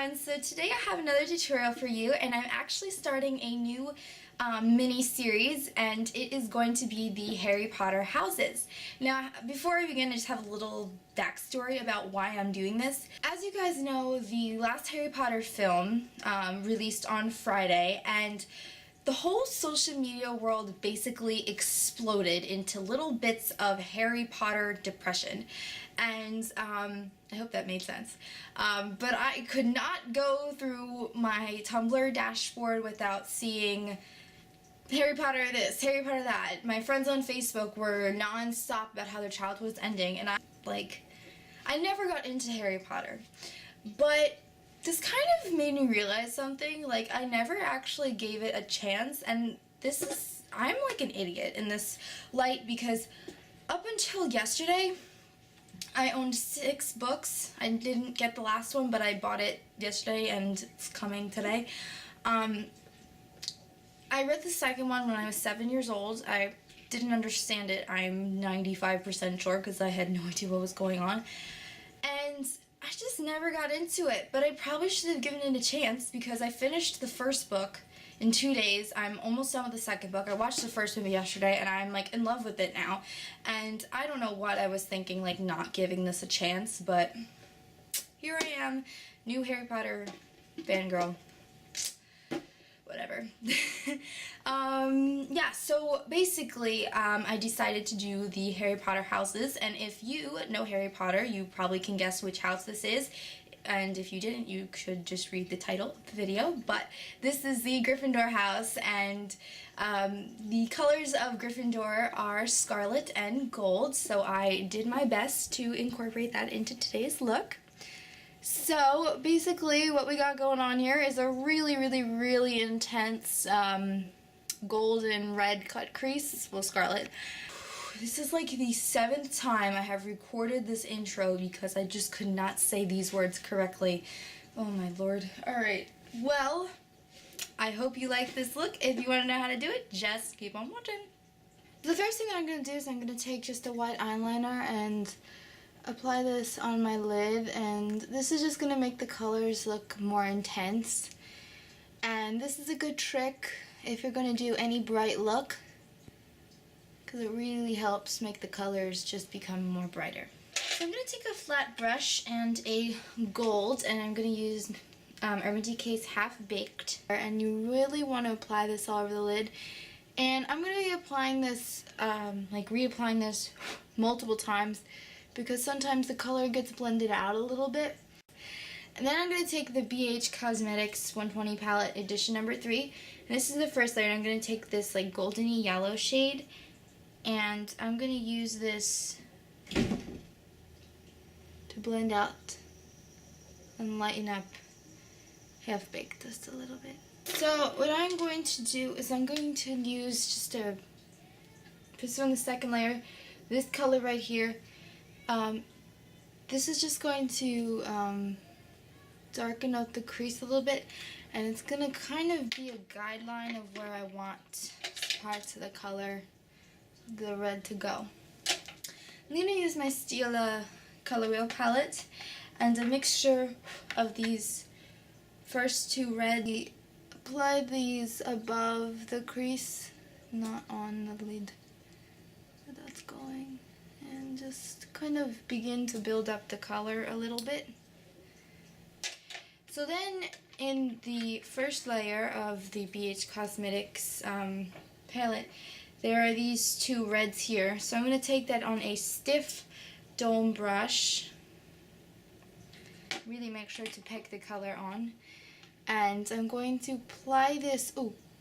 everyone, so today I have another tutorial for you, and I'm actually starting a new mini series, and it is going to be the Harry Potter houses. Now before I begin, I just have a little backstory about why I'm doing this. As you guys know, the last Harry Potter film released on Friday, and the whole social media world basically exploded into little bits of Harry Potter depression. And I hope that made sense. But I could not go through my Tumblr dashboard without seeing Harry Potter this, Harry Potter that. My friends on Facebook were non-stop about how their childhood was ending, and I never got into Harry Potter. But this kind of made me realize something. Like, I never actually gave it a chance, and I'm like an idiot in this light, because up until yesterday, I owned 6 books. I didn't get the last one, but I bought it yesterday and it's coming today. I read the second one when I was 7 years old. I didn't understand it, I'm 95% sure, because I had no idea what was going on. And I just never got into it, but I probably should have given it a chance, because I finished the first book in 2 days. I'm almost done with the second book. I watched the first movie yesterday, and I'm like in love with it now. And I don't know what I was thinking, like not giving this a chance, but here I am, new Harry Potter fangirl. Whatever. Yeah, so basically, I decided to do the Harry Potter houses, and if you know Harry Potter, you probably can guess which house this is, and if you didn't, you should just read the title of the video. But this is the Gryffindor house, and the colors of Gryffindor are scarlet and gold, so I did my best to incorporate that into today's look. So basically what we got going on here is a really intense gold and red cut crease, well, scarlet. This is like the 7th time I have recorded this intro because I just could not say these words correctly. Oh my lord. Alright, well, I hope you like this look. If you want to know how to do it, just keep on watching. The first thing that I'm going to do is I'm going to take just a white eyeliner and apply this on my lid, and this is just going to make the colors look more intense. And this is a good trick if you're going to do any bright look, because it really helps make the colors just become more brighter. So I'm going to take a flat brush and a gold, and I'm going to use Urban Decay's Half Baked. And you really want to apply this all over the lid. And I'm going to be applying this, reapplying this multiple times, because sometimes the color gets blended out a little bit. And then I'm going to take the BH Cosmetics 120 palette edition number 3. And this is the first layer. I'm going to take this like goldeny yellow shade, and I'm going to use this to blend out and lighten up Half Baked just a little bit. So what I'm going to do is I'm going to use just on the second layer, this color right here. This is just going to darken up the crease a little bit, and it's going to kind of be a guideline of where I want parts of the color, the red, to go. I'm going to use my Stila color wheel palette and a mixture of these first 2 red. Apply these above the crease, not on the lid where that's going, and just kind of begin to build up the color a little bit. So then in the first layer of the BH Cosmetics palette, there are these 2 reds here. So I'm going to take that on a stiff dome brush. Really make sure to pick the color on. And I'm going to apply this,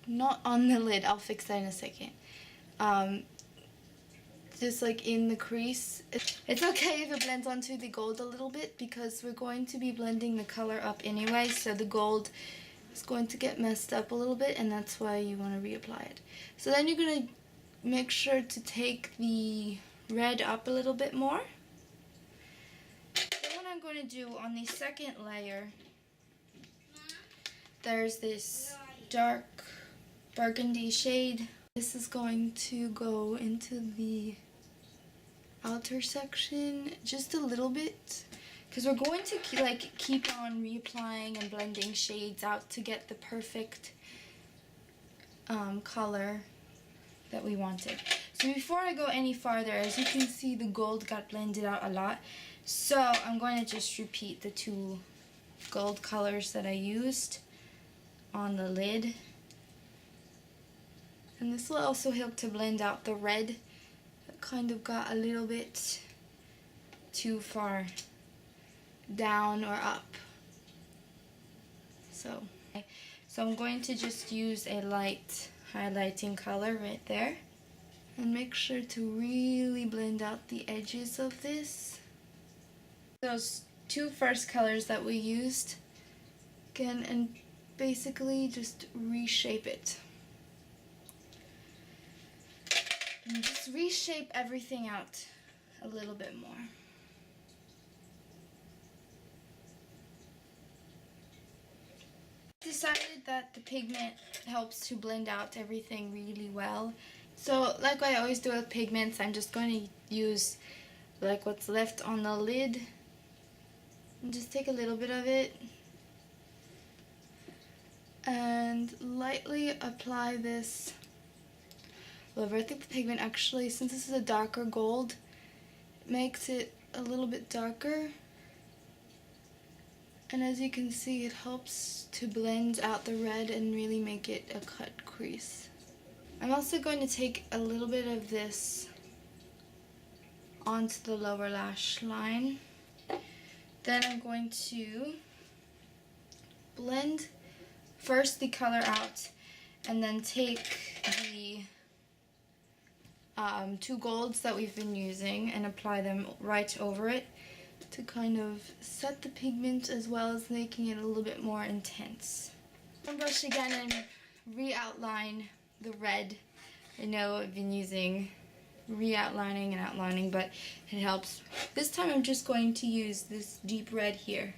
not on the lid, I'll fix that in a second. Just like in the crease. It's okay if it blends onto the gold a little bit, because we're going to be blending the color up anyway, so the gold is going to get messed up a little bit, and that's why you want to reapply it. So then you're going to make sure to take the red up a little bit more. Then what I'm going to do on the second layer, there's this dark burgundy shade. This is going to go into the outer section just a little bit, because we're going to keep on reapplying and blending shades out to get the perfect color that we wanted. So before I go any farther, as you can see, the gold got blended out a lot. So I'm going to just repeat the 2 gold colors that I used on the lid. And this will also help to blend out the red that kind of got a little bit too far down or up. So I'm going to just use a light highlighting color right there. And make sure to really blend out the edges of this. Those 2 first colors that we used, again, and basically just reshape it. And just reshape everything out a little bit more. Decided that the pigment helps to blend out everything really well. So like I always do with pigments, I'm just going to use like what's left on the lid and just take a little bit of it and lightly apply this over. I think the pigment actually, since this is a darker gold, it makes it a little bit darker. And as you can see, it helps to blend out the red and really make it a cut crease. I'm also going to take a little bit of this onto the lower lash line. Then I'm going to blend first the color out and then take the 2 golds that we've been using and apply them right over it to kind of set the pigment as well as making it a little bit more intense. I'll brush again and re-outline the red. I know I've been using re-outlining and outlining, but it helps. This time I'm just going to use this deep red here.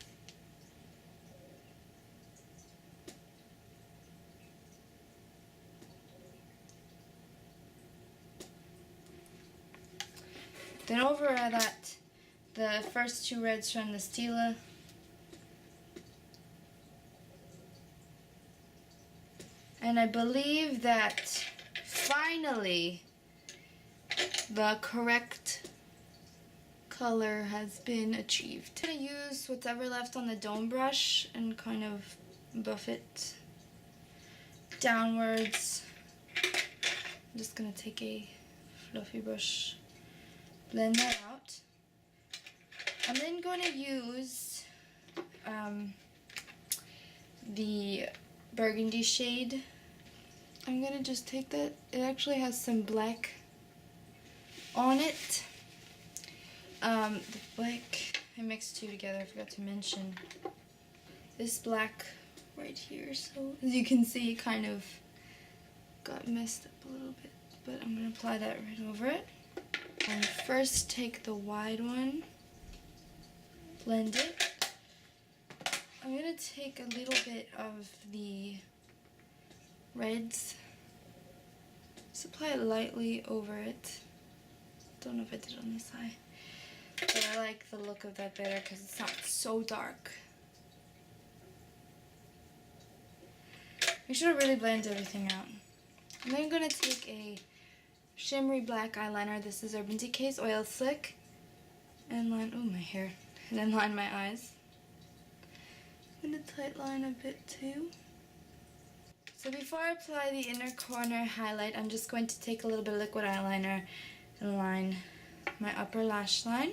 Then over that, the first 2 reds from the Stila. And I believe that finally the correct color has been achieved. I'm going to use whatever left on the dome brush and kind of buff it downwards. I'm just going to take a fluffy brush, blend that out. I'm then going to use the burgundy shade. I'm going to just take that. It actually has some black on it. The black, I mixed 2 together, I forgot to mention. This black right here, so as you can see, it kind of got messed up a little bit, but I'm going to apply that right over it. And first take the wide one, blend it. I'm going to take a little bit of the reds, just apply it lightly over it. Don't know if I did it on this eye, but I like the look of that better because it's not so dark. Make sure to really blend everything out. And then I'm going to take a shimmery black eyeliner. This is Urban Decay's Oil Slick. And line, oh my hair. And then line my eyes. I'm going to tight line a bit too. So before I apply the inner corner highlight, I'm just going to take a little bit of liquid eyeliner and line my upper lash line.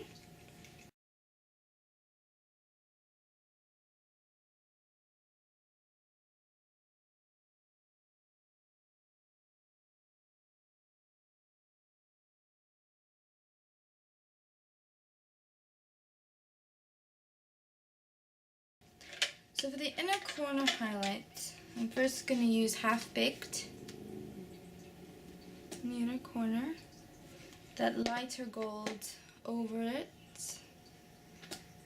So for the inner corner highlight, I'm first going to use Half Baked in the inner corner, that lighter gold over it,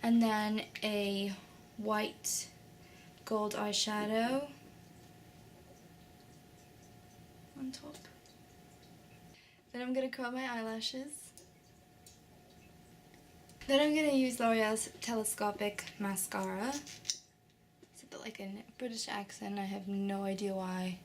and then a white gold eyeshadow on top. Then I'm going to curl my eyelashes. Then I'm going to use L'Oreal's Telescopic Mascara. It's a bit like a British accent, I have no idea why.